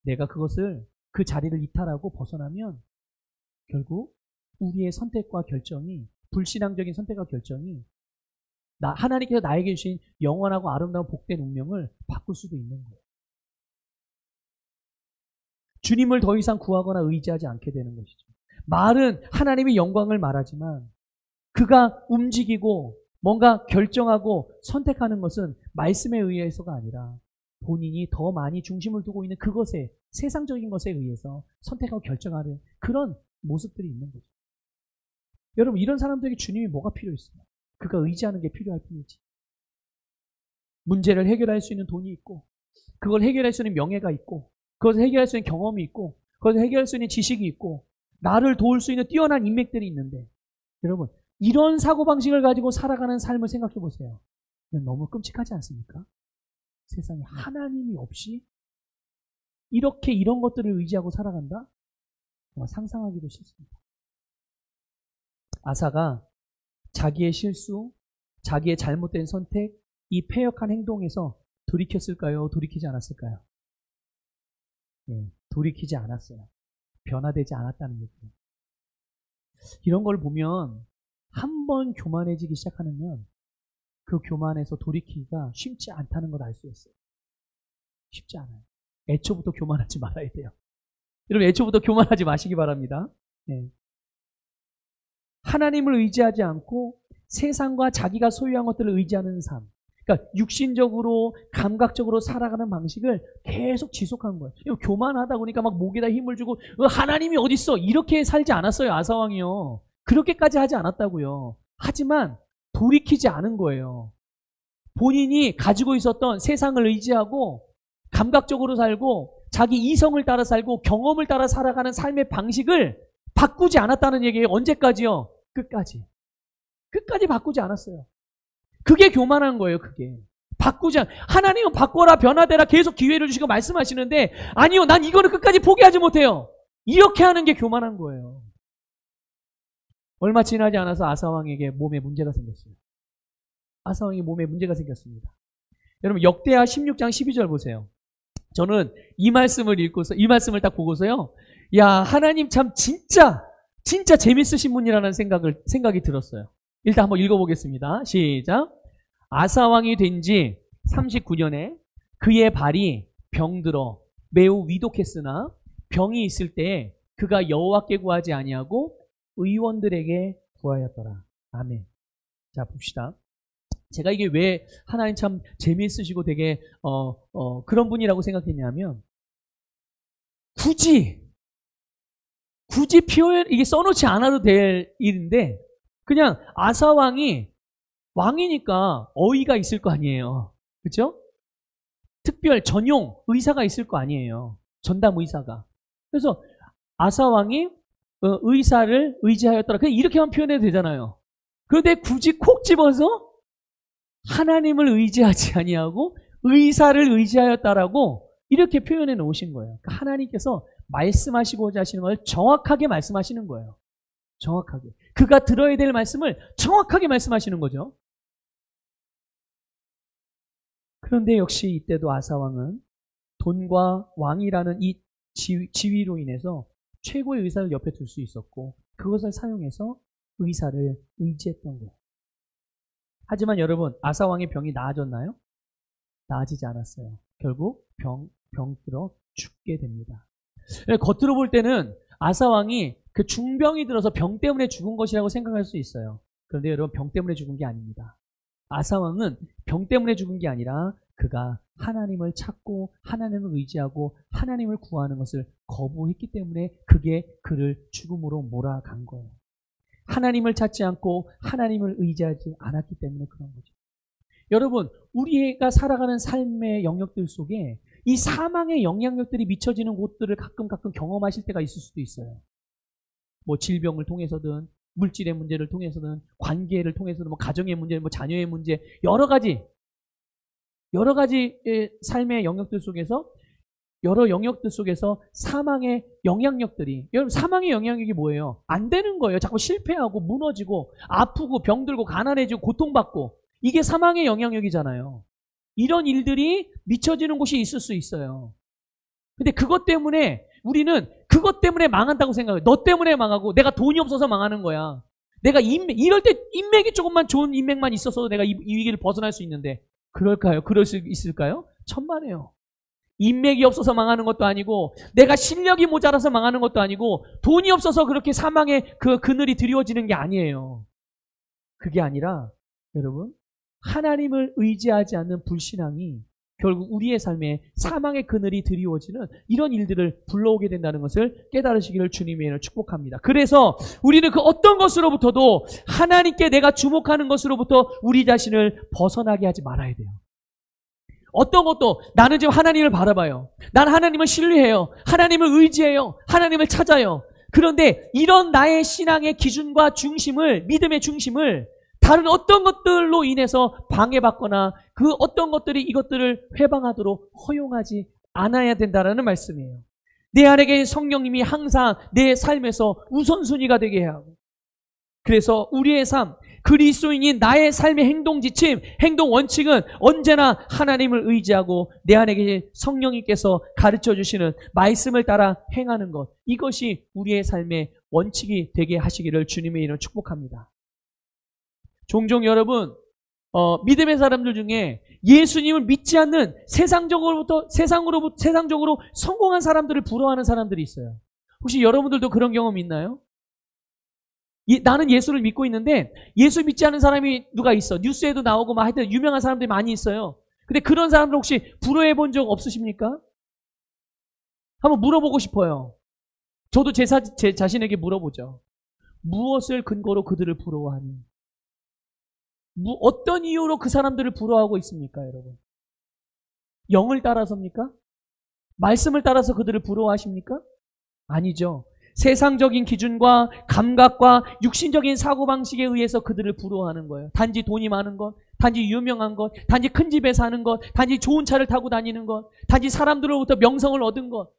내가 그 자리를 이탈하고 벗어나면 결국 우리의 선택과 결정이, 불신앙적인 선택과 결정이 하나님께서 나에게 주신 영원하고 아름다운 복된 운명을 바꿀 수도 있는 거예요. 주님을 더 이상 구하거나 의지하지 않게 되는 것이죠. 말은 하나님의 영광을 말하지만 그가 움직이고 뭔가 결정하고 선택하는 것은 말씀에 의해서가 아니라 본인이 더 많이 중심을 두고 있는 그것에, 세상적인 것에 의해서 선택하고 결정하는 그런 모습들이 있는 거죠. 여러분, 이런 사람들에게 주님이 뭐가 필요했어요? 그가 의지하는 게 필요할 뿐이지. 문제를 해결할 수 있는 돈이 있고, 그걸 해결할 수 있는 명예가 있고, 그것을 해결할 수 있는 경험이 있고, 그것을 해결할 수 있는 지식이 있고, 나를 도울 수 있는 뛰어난 인맥들이 있는데, 여러분 이런 사고방식을 가지고 살아가는 삶을 생각해 보세요. 너무 끔찍하지 않습니까? 세상에 하나님이 없이 이렇게 이런 것들을 의지하고 살아간다? 정말 상상하기도 싫습니다. 아사가 자기의 실수, 자기의 잘못된 선택, 이 패역한 행동에서 돌이켰을까요? 돌이키지 않았을까요? 네, 돌이키지 않았어요. 변화되지 않았다는 얘기예요. 이런 걸 보면 한 번 교만해지기 시작하면 그 교만에서 돌이키기가 쉽지 않다는 걸 알 수 있어요. 쉽지 않아요. 애초부터 교만하지 말아야 돼요. 여러분, 애초부터 교만하지 마시기 바랍니다. 네. 하나님을 의지하지 않고 세상과 자기가 소유한 것들을 의지하는 삶, 그러니까 육신적으로 감각적으로 살아가는 방식을 계속 지속한 거예요. 교만하다 보니까 막 목에다 힘을 주고 하나님이 어딨어 이렇게 살지 않았어요. 아사왕이요. 그렇게까지 하지 않았다고요. 하지만 돌이키지 않은 거예요. 본인이 가지고 있었던 세상을 의지하고 감각적으로 살고 자기 이성을 따라 살고 경험을 따라 살아가는 삶의 방식을 바꾸지 않았다는 얘기예요. 언제까지요? 끝까지 바꾸지 않았어요. 그게 교만한 거예요. 그게 하나님은 바꿔라, 변화되라 계속 기회를 주시고 말씀하시는데, 아니요, 난 이거를 끝까지 포기하지 못해요. 이렇게 하는 게 교만한 거예요. 얼마 지나지 않아서 아사왕에게 몸에 문제가 생겼어요. 아사왕이 몸에 문제가 생겼습니다. 여러분, 역대하 16장 12절 보세요. 저는 이 말씀을 딱 보고서요, 야, 하나님 참 진짜 재밌으신 분이라는 생각이 들었어요. 일단 한번 읽어보겠습니다. 시작. 아사왕이 된 지 39년에 그의 발이 병들어 매우 위독했으나 병이 있을 때에 그가 여호와께 구하지 아니하고 의원들에게 구하였더라. 아멘. 자, 봅시다. 제가 이게 왜 하나님 참 재미있으시고 되게 그런 분이라고 생각했냐면, 굳이 표현 이게 써놓지 않아도 될 일인데 그냥 아사왕이 왕이니까 어의가 있을 거 아니에요. 그렇죠? 특별 전용 의사가 있을 거 아니에요. 전담 의사가. 그래서 아사왕이 의사를 의지하였더라. 그냥 이렇게만 표현해도 되잖아요. 그런데 굳이 콕 집어서 하나님을 의지하지 아니하고 의사를 의지하였다라고 이렇게 표현해 놓으신 거예요. 그러니까 하나님께서 말씀하시고자 하시는 걸 정확하게 말씀하시는 거예요. 정확하게. 그가 들어야 될 말씀을 정확하게 말씀하시는 거죠. 그런데 역시 이때도 아사왕은 돈과 왕이라는 이 지위로 인해서 최고의 의사를 옆에 둘 수 있었고 그것을 사용해서 의사를 의지했던 거예요. 하지만 여러분, 아사왕의 병이 나아졌나요? 나아지지 않았어요. 결국 병들어 죽게 됩니다. 겉으로 볼 때는 아사 왕이 그 중병이 들어서 병 때문에 죽은 것이라고 생각할 수 있어요. 그런데 여러분, 병 때문에 죽은 게 아닙니다. 아사 왕은 병 때문에 죽은 게 아니라 그가 하나님을 찾고 하나님을 의지하고 하나님을 구하는 것을 거부했기 때문에 그게 그를 죽음으로 몰아간 거예요. 하나님을 찾지 않고 하나님을 의지하지 않았기 때문에 그런 거죠. 여러분, 우리가 살아가는 삶의 영역들 속에 이 사망의 영향력들이 미쳐지는 곳들을 가끔 경험하실 때가 있을 수도 있어요. 뭐 질병을 통해서든 물질의 문제를 통해서든 관계를 통해서든 뭐 가정의 문제, 뭐 자녀의 문제, 여러 가지 삶의 영역들 속에서 여러 영역들 속에서 사망의 영향력들이, 여러분, 사망의 영향력이 뭐예요? 안 되는 거예요. 자꾸 실패하고 무너지고 아프고 병들고 가난해지고 고통받고, 이게 사망의 영향력이잖아요. 이런 일들이 미쳐지는 곳이 있을 수 있어요. 근데 그것 때문에 우리는 그것 때문에 망한다고 생각해요. 너 때문에 망하고 내가 돈이 없어서 망하는 거야. 내가 이럴 때 인맥이 조금만 좋은 인맥만 있었어도 내가 이 위기를 벗어날 수 있는데, 그럴까요? 그럴 수 있을까요? 천만에요. 인맥이 없어서 망하는 것도 아니고 내가 실력이 모자라서 망하는 것도 아니고 돈이 없어서 그렇게 사망의 그 그늘이 드리워지는 게 아니에요. 그게 아니라 여러분, 하나님을 의지하지 않는 불신앙이 결국 우리의 삶에 사망의 그늘이 드리워지는 이런 일들을 불러오게 된다는 것을 깨달으시기를 주님의 이름으로 축복합니다. 그래서 우리는 그 어떤 것으로부터도 하나님께 내가 주목하는 것으로부터 우리 자신을 벗어나게 하지 말아야 돼요. 어떤 것도 나는 지금 하나님을 바라봐요. 난 하나님을 신뢰해요. 하나님을 의지해요. 하나님을 찾아요. 그런데 이런 나의 신앙의 기준과 중심을, 믿음의 중심을 다른 어떤 것들로 인해서 방해받거나 그 어떤 것들이 이것들을 회방하도록 허용하지 않아야 된다는 말씀이에요. 내 안에 계신 성령님이 항상 내 삶에서 우선순위가 되게 해야 하고, 그래서 우리의 삶, 그리스도인인 나의 삶의 행동 지침, 행동 원칙은 언제나 하나님을 의지하고 내 안에 계신 성령님께서 가르쳐 주시는 말씀을 따라 행하는 것, 이것이 우리의 삶의 원칙이 되게 하시기를 주님의 이름으로 축복합니다. 종종 여러분, 믿음의 사람들 중에 예수님을 믿지 않는 세상적으로 성공한 사람들을 부러워하는 사람들이 있어요. 혹시 여러분들도 그런 경험 있나요? 나는 예수를 믿고 있는데 예수 믿지 않는 사람이 누가 있어. 뉴스에도 나오고 막 하여튼 유명한 사람들이 많이 있어요. 근데 그런 사람들 혹시 부러워해 본 적 없으십니까? 한번 물어보고 싶어요. 저도 제 자신에게 물어보죠. 무엇을 근거로 그들을 부러워하니? 어떤 이유로 그 사람들을 부러워하고 있습니까, 여러분? 영을 따라서입니까? 말씀을 따라서 그들을 부러워하십니까? 아니죠. 세상적인 기준과 감각과 육신적인 사고방식에 의해서 그들을 부러워하는 거예요. 단지 돈이 많은 것, 단지 유명한 것, 단지 큰 집에 사는 것, 단지 좋은 차를 타고 다니는 것, 단지 사람들로부터 명성을 얻은 것.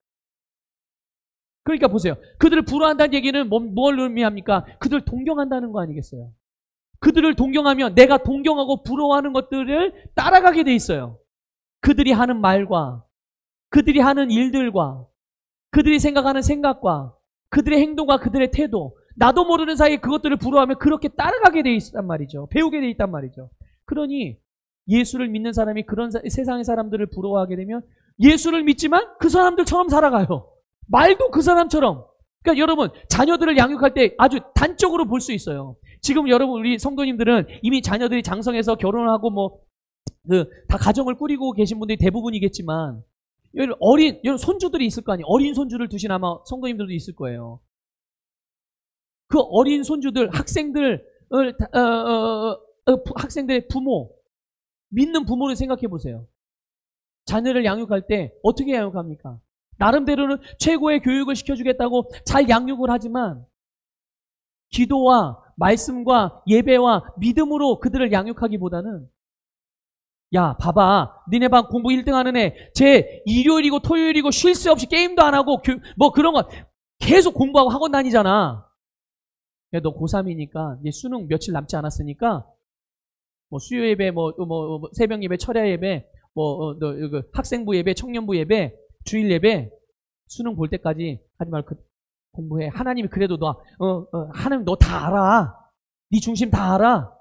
그러니까 보세요. 그들을 부러워한다는 얘기는 뭘 의미합니까? 그들을 동경한다는 거 아니겠어요? 그들을 동경하면 내가 동경하고 부러워하는 것들을 따라가게 돼 있어요. 그들이 하는 말과 그들이 하는 일들과 그들이 생각하는 생각과 그들의 행동과 그들의 태도, 나도 모르는 사이에 그것들을 부러워하면 그렇게 따라가게 돼 있단 말이죠. 배우게 돼 있단 말이죠. 그러니 예수를 믿는 사람이 그런 세상의 사람들을 부러워하게 되면 예수를 믿지만 그 사람들처럼 살아가요. 말도 그 사람처럼. 그러니까 여러분, 자녀들을 양육할 때 아주 단적으로 볼 수 있어요. 지금 여러분, 우리 성도님들은 이미 자녀들이 장성해서 결혼을 하고 다 가정을 꾸리고 계신 분들이 대부분이겠지만, 여러분 손주들이 있을 거 아니에요. 어린 손주를 두신 아마 성도님들도 있을 거예요. 그 어린 손주들, 학생들의 부모, 믿는 부모를 생각해 보세요. 자녀를 양육할 때 어떻게 양육합니까? 나름대로는 최고의 교육을 시켜주겠다고 잘 양육을 하지만 기도와 말씀과 예배와 믿음으로 그들을 양육하기보다는, 야, 봐봐, 니네 반 공부 1등 하는 애, 쟤 일요일이고 토요일이고 쉴 새 없이 게임도 안 하고 그런 거 계속 공부하고 학원 다니잖아. 야, 너 고3이니까 이제 수능 며칠 남지 않았으니까 수요 예배, 새벽 예배, 철야 예배, 학생부 예배, 청년부 예배, 주일 예배, 수능 볼 때까지 하지 말고 공부해. 하나님이 그래도 하나님 너 다 알아. 네 중심 다 알아.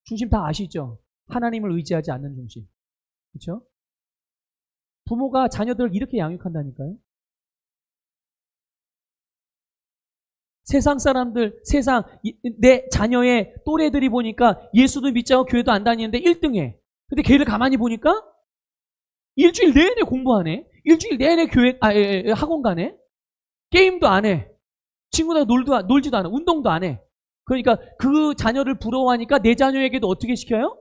중심 다 아시죠? 하나님을 의지하지 않는 중심. 그렇죠? 부모가 자녀들을 이렇게 양육한다니까요. 세상 사람들, 내 자녀의 또래들이 보니까 예수도 믿지 않고 교회도 안 다니는데 1등해. 근데 걔를 가만히 보니까 일주일 내내 공부하네. 일주일 내내 학원 가네. 게임도 안 해. 친구들하고 놀지도 않아. 운동도 안 해. 그러니까 그 자녀를 부러워하니까 내 자녀에게도 어떻게 시켜요?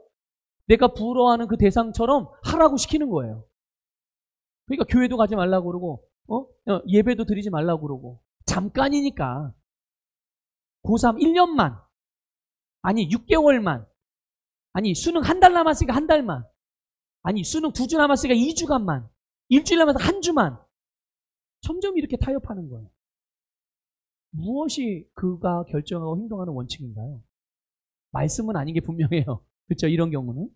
내가 부러워하는 그 대상처럼 하라고 시키는 거예요. 그러니까 교회도 가지 말라고 그러고, 예배도 드리지 말라고 그러고. 잠깐이니까. 고3 1년만. 아니, 6개월만. 아니, 수능 한 달 남았으니까 한 달만. 아니, 수능 2주 남았으니까 2주간만. 일주일 남았으니까 한 주만. 점점 이렇게 타협하는 거예요. 무엇이 그가 결정하고 행동하는 원칙인가요? 말씀은 아닌 게 분명해요. 그렇죠? 이런 경우는.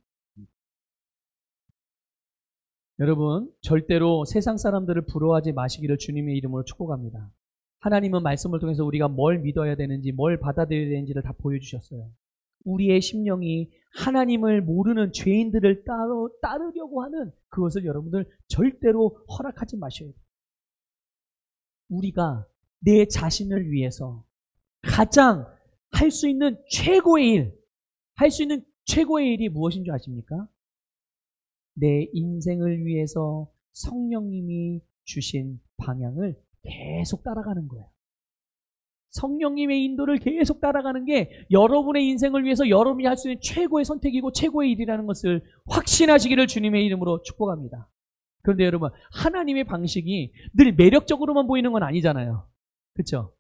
여러분, 절대로 세상 사람들을 부러워하지 마시기를 주님의 이름으로 축복합니다. 하나님은 말씀을 통해서 우리가 뭘 믿어야 되는지, 뭘 받아들여야 되는지를 다 보여주셨어요. 우리의 심령이 하나님을 모르는 죄인들을 따르려고 하는 그것을 여러분들 절대로 허락하지 마셔야 돼요. 우리가 내 자신을 위해서 가장 할 수 있는 최고의 일이 무엇인 줄 아십니까? 내 인생을 위해서 성령님이 주신 방향을 계속 따라가는 거예요. 성령님의 인도를 계속 따라가는 게 여러분의 인생을 위해서 여러분이 할 수 있는 최고의 선택이고 최고의 일이라는 것을 확신하시기를 주님의 이름으로 축복합니다. 그런데 여러분, 하나님의 방식이 늘 매력적으로만 보이는 건 아니잖아요. 그렇죠?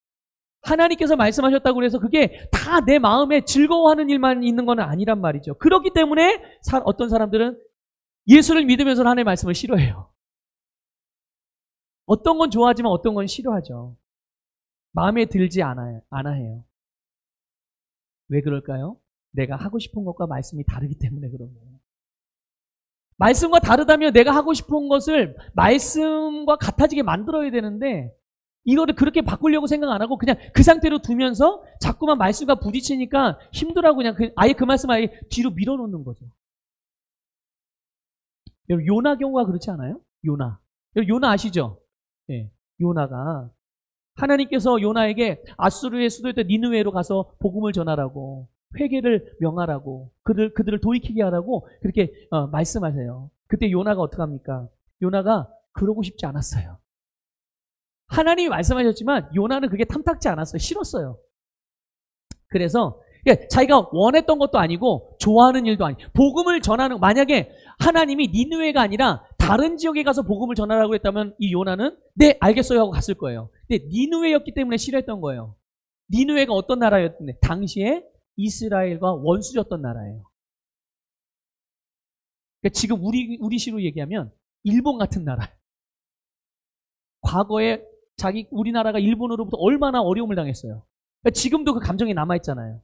하나님께서 말씀하셨다고 해서 그게 다 내 마음에 즐거워하는 일만 있는 건 아니란 말이죠. 그렇기 때문에 어떤 사람들은 예수를 믿으면서 하나님의 말씀을 싫어해요. 어떤 건 좋아하지만 어떤 건 싫어하죠. 마음에 들지 않아 해요. 왜 그럴까요? 내가 하고 싶은 것과 말씀이 다르기 때문에 그런 거예요. 말씀과 다르다면 내가 하고 싶은 것을 말씀과 같아지게 만들어야 되는데 이거를 그렇게 바꾸려고 생각 안 하고 그냥 그 상태로 두면서 자꾸만 말씀과 부딪히니까 힘들어하고 그냥 아예 그 말씀 아예 뒤로 밀어놓는 거죠. 여러분, 요나 경우가 그렇지 않아요? 요나 아시죠? 네, 요나가 하나님께서 요나에게 아수르의 수도였던 니느웨로 가서 복음을 전하라고, 회개를 명하라고, 그들을 돌이키게 하라고 그렇게 말씀하세요. 그때 요나가 어떡합니까? 요나가 그러고 싶지 않았어요. 하나님이 말씀하셨지만 요나는 그게 탐탁지 않았어요. 싫었어요. 그래서 자기가 원했던 것도 아니고 좋아하는 일도 아니고 복음을 전하는, 만약에 하나님이 니느웨가 아니라 다른 지역에 가서 복음을 전하라고 했다면 이 요나는 네 알겠어요 하고 갔을 거예요. 근데 니느웨였기 때문에 싫어했던 거예요. 니느웨가 어떤 나라였는데 당시에 이스라엘과 원수였던 나라예요. 그러니까 지금 우리 시로 얘기하면 일본 같은 나라예요. 과거에 우리나라가 일본으로부터 얼마나 어려움을 당했어요. 그러니까 지금도 그 감정이 남아있잖아요.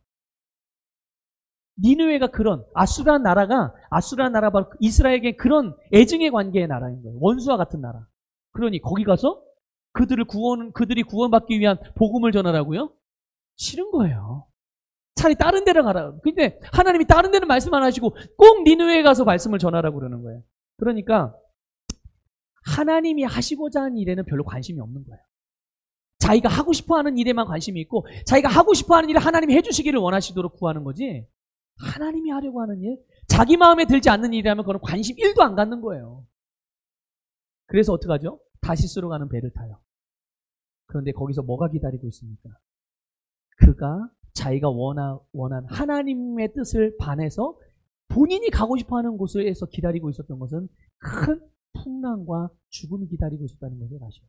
니느웨가 아수라는 나라가 바로 이스라엘에게 그런 애증의 관계의 나라인 거예요. 원수와 같은 나라. 그러니 거기 가서 그들이 구원받기 위한 복음을 전하라고요? 싫은 거예요. 차라리 다른 데로 가라. 근데 하나님이 다른 데는 말씀 안 하시고 꼭 니느웨에 가서 말씀을 전하라고 그러는 거예요. 그러니까 하나님이 하시고자 하는 일에는 별로 관심이 없는 거예요. 자기가 하고 싶어하는 일에만 관심이 있고 자기가 하고 싶어하는 일을 하나님이 해주시기를 원하시도록 구하는 거지, 하나님이 하려고 하는 일, 자기 마음에 들지 않는 일이라면 그건 관심 1도 안 갖는 거예요. 그래서 어떡하죠? 다시스로 가는 배를 타요. 그런데 거기서 뭐가 기다리고 있습니까? 그가 자기가 원한 하나님의 뜻을 반해서 본인이 가고 싶어하는 곳에서 기다리고 있었던 것은 큰 풍랑과 죽음이 기다리고 있었다는 것을 아셔요.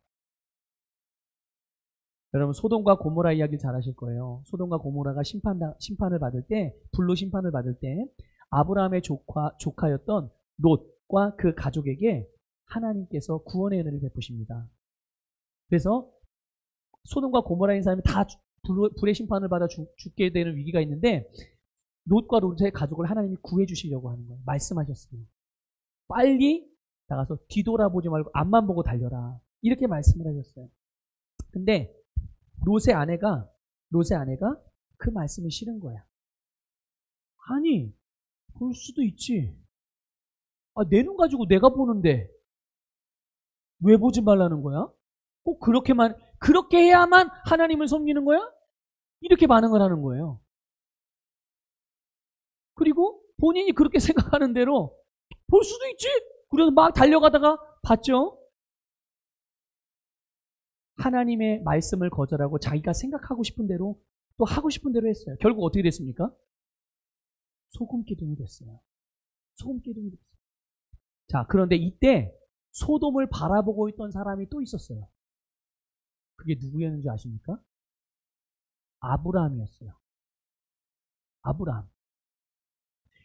여러분, 소돔과 고모라 이야기를 잘 아실 거예요. 소돔과 고모라가 심판을 받을 때, 불로 심판을 받을 때 아브라함의 조카였던 롯과 그 가족에게 하나님께서 구원의 은혜를 베푸십니다. 그래서 소돔과 고모라인 사람이 다 불의 심판을 받아 죽게 되는 위기가 있는데 롯과 롯의 가족을 하나님이 구해주시려고 하는 거예요. 말씀하셨어요. 빨리 나가서 뒤돌아보지 말고 앞만 보고 달려라. 이렇게 말씀을 하셨어요. 근데 롯의 아내가 그 말씀이 싫은 거야. 아니, 볼 수도 있지. 내 눈 가지고 내가 보는데 왜 보지 말라는 거야? 꼭 그렇게 해야만 하나님을 섬기는 거야? 이렇게 반응을 하는 거예요. 그리고 본인이 그렇게 생각하는 대로 볼 수도 있지? 그래서 막 달려가다가 봤죠? 하나님의 말씀을 거절하고 자기가 생각하고 싶은 대로 또 하고 싶은 대로 했어요. 결국 어떻게 됐습니까? 소금 기둥이 됐어요. 소금 기둥이 됐어요. 자, 그런데 이때 소돔을 바라보고 있던 사람이 또 있었어요. 그게 누구였는지 아십니까? 아브라함이었어요. 아브라함.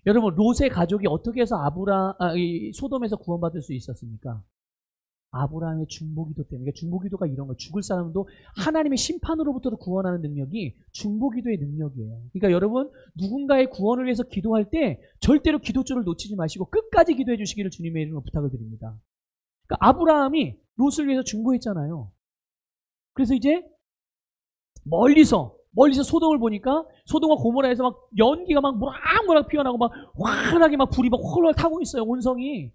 여러분, 롯의 가족이 어떻게 해서 소돔에서 구원받을 수 있었습니까? 아브라함의 중보기도 때문에. 그러니까 중보기도가 이런 거예요. 죽을 사람도 하나님의 심판으로부터 구원하는 능력이 중보기도의 능력이에요. 그러니까 여러분, 누군가의 구원을 위해서 기도할 때 절대로 기도줄을 놓치지 마시고 끝까지 기도해 주시기를 주님의 이름으로 부탁을 드립니다. 그러니까 아브라함이 롯을 위해서 중보했잖아요. 그래서 이제 멀리서 소돔을 보니까 소돔과 고모라에서 막 연기가 막 모락모락 피어나고 막 환하게 막 불이 막 홀홀 타고 있어요. 온성이.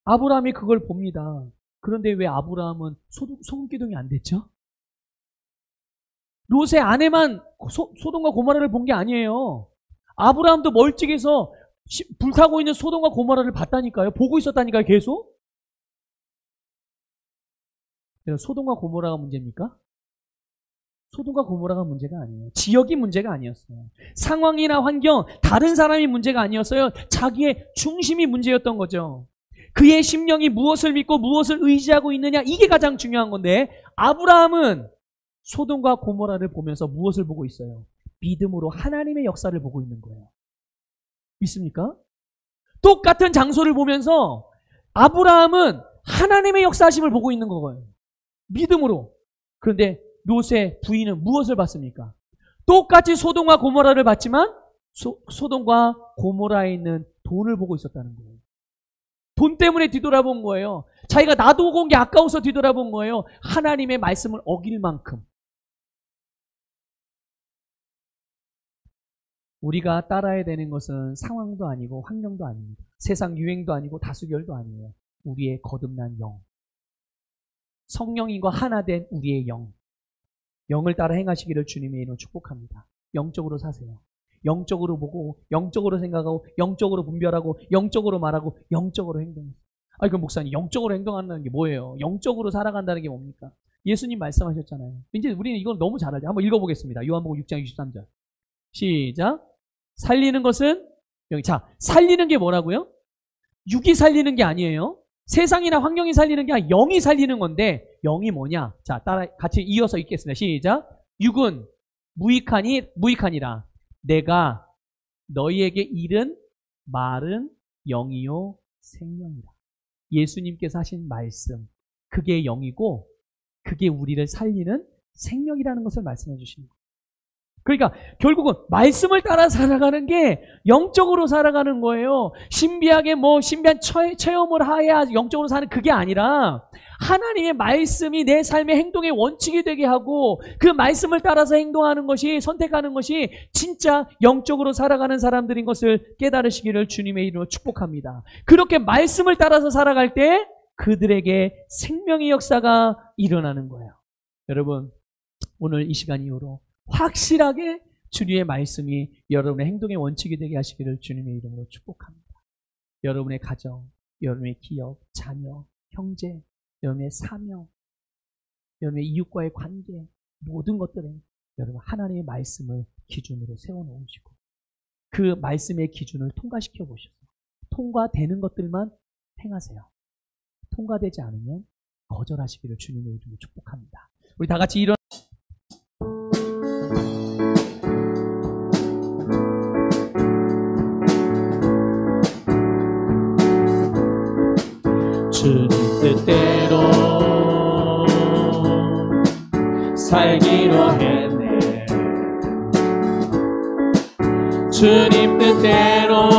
아브라함이 그걸 봅니다. 그런데 왜 아브라함은 소금 기둥이 안 됐죠? 롯의 아내만 소돔과 고모라를 본 게 아니에요. 아브라함도 멀찍이서 불타고 있는 소돔과 고모라를 봤다니까요. 보고 있었다니까요. 계속. 소돔과 고모라가 문제입니까? 소돔과 고모라가 문제가 아니에요. 지역이 문제가 아니었어요. 상황이나 환경, 다른 사람이 문제가 아니었어요. 자기의 중심이 문제였던 거죠. 그의 심령이 무엇을 믿고 무엇을 의지하고 있느냐, 이게 가장 중요한 건데, 아브라함은 소돔과 고모라를 보면서 무엇을 보고 있어요? 믿음으로 하나님의 역사를 보고 있는 거예요. 믿습니까? 똑같은 장소를 보면서 아브라함은 하나님의 역사하심을 보고 있는 거예요. 믿음으로. 그런데 롯의 부인은 무엇을 봤습니까? 똑같이 소돔과 고모라를 봤지만 소돔과 고모라에 있는 돈을 보고 있었다는 거예요. 돈 때문에 뒤돌아본 거예요. 자기가 놔두고 온 게 아까워서 뒤돌아본 거예요. 하나님의 말씀을 어길 만큼. 우리가 따라야 되는 것은 상황도 아니고 환경도 아닙니다. 세상 유행도 아니고 다수결도 아니에요. 우리의 거듭난 영. 성령님과 하나 된 우리의 영. 영을 따라 행하시기를 주님의 이름으로 축복합니다. 영적으로 사세요. 영적으로 보고, 영적으로 생각하고, 영적으로 분별하고, 영적으로 말하고, 영적으로 행동해요. 그럼 목사님, 영적으로 행동한다는 게 뭐예요? 영적으로 살아간다는 게 뭡니까? 예수님 말씀하셨잖아요. 이제 우리는 이걸 너무 잘 알죠. 한번 읽어보겠습니다. 요한복음 6장 63절. 시작. 살리는 것은, 여기, 자, 살리는 게 뭐라고요? 육이 살리는 게 아니에요. 세상이나 환경이 살리는 게 아니라 영이 살리는 건데, 영이 뭐냐? 자, 같이 이어서 읽겠습니다. 시작. 육은 무익하니라. 내가 너희에게 이른 말은 영이요 생명이라. 예수님께서 하신 말씀, 그게 영이고 그게 우리를 살리는 생명이라는 것을 말씀해 주시는 거예요. 그러니까 결국은 말씀을 따라 살아가는 게 영적으로 살아가는 거예요. 신비하게 신비한 체험을 해야 영적으로 사는 그게 아니라 하나님의 말씀이 내 삶의 행동의 원칙이 되게 하고 그 말씀을 따라서 행동하는 것이, 선택하는 것이 진짜 영적으로 살아가는 사람들인 것을 깨달으시기를 주님의 이름으로 축복합니다. 그렇게 말씀을 따라서 살아갈 때 그들에게 생명의 역사가 일어나는 거예요. 여러분, 오늘 이 시간 이후로 확실하게 주님의 말씀이 여러분의 행동의 원칙이 되게 하시기를 주님의 이름으로 축복합니다. 여러분의 가정, 여러분의 기업, 자녀, 형제, 여러분의 사명, 여러분의 이웃과의 관계, 모든 것들은 여러분 하나님의 말씀을 기준으로 세워놓으시고 그 말씀의 기준을 통과시켜 보셔서 통과되는 것들만 행하세요. 통과되지 않으면 거절하시기를 주님의 이름으로 축복합니다. 우리 다 같이 일어나 주님 뜻대로 살기로 했네. 주님 뜻대로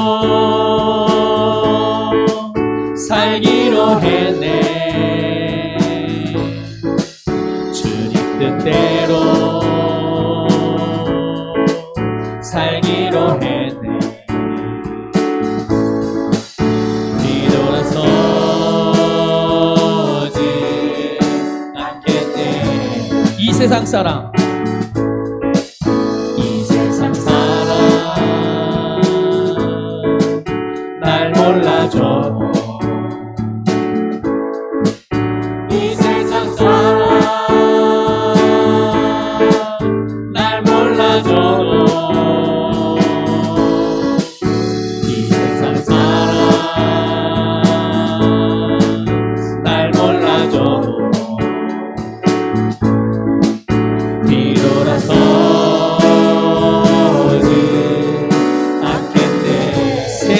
살기로 했네. 주님 뜻대로 살기로 했네. 세상 사람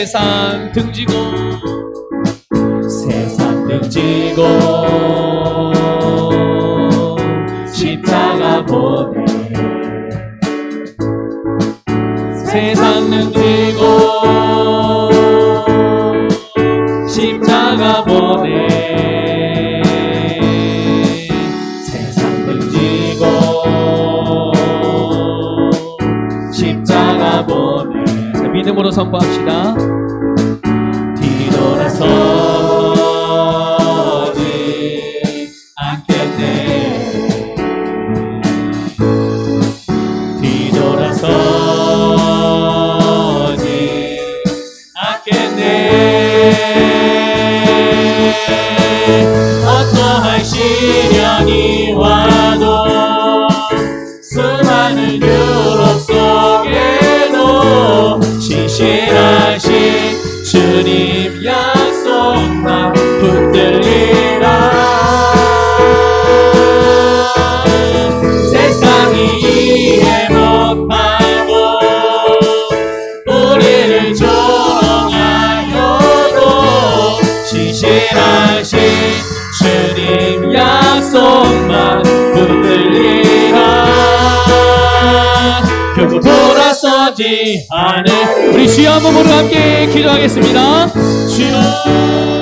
세상 등지고 세상 등지고 십자가 보내 세상 등지고 십자가 보내 세상 등지고 십자가 보내 자, 믿음으로 선포합시다. 뒤돌아서지 않겠네 뒤돌아서지 않겠네 어떠한 시련이 와도 수많은 유혹 속에도 신실하신 주님 약속만 붙들리라 세상이 이해 못하고 우리를 조롱하여도 신실하신 주님 약속만 붙들리라 결국 돌아서지 않을 우리 주여 한번 부르고 함께 기도하겠습니다. 주여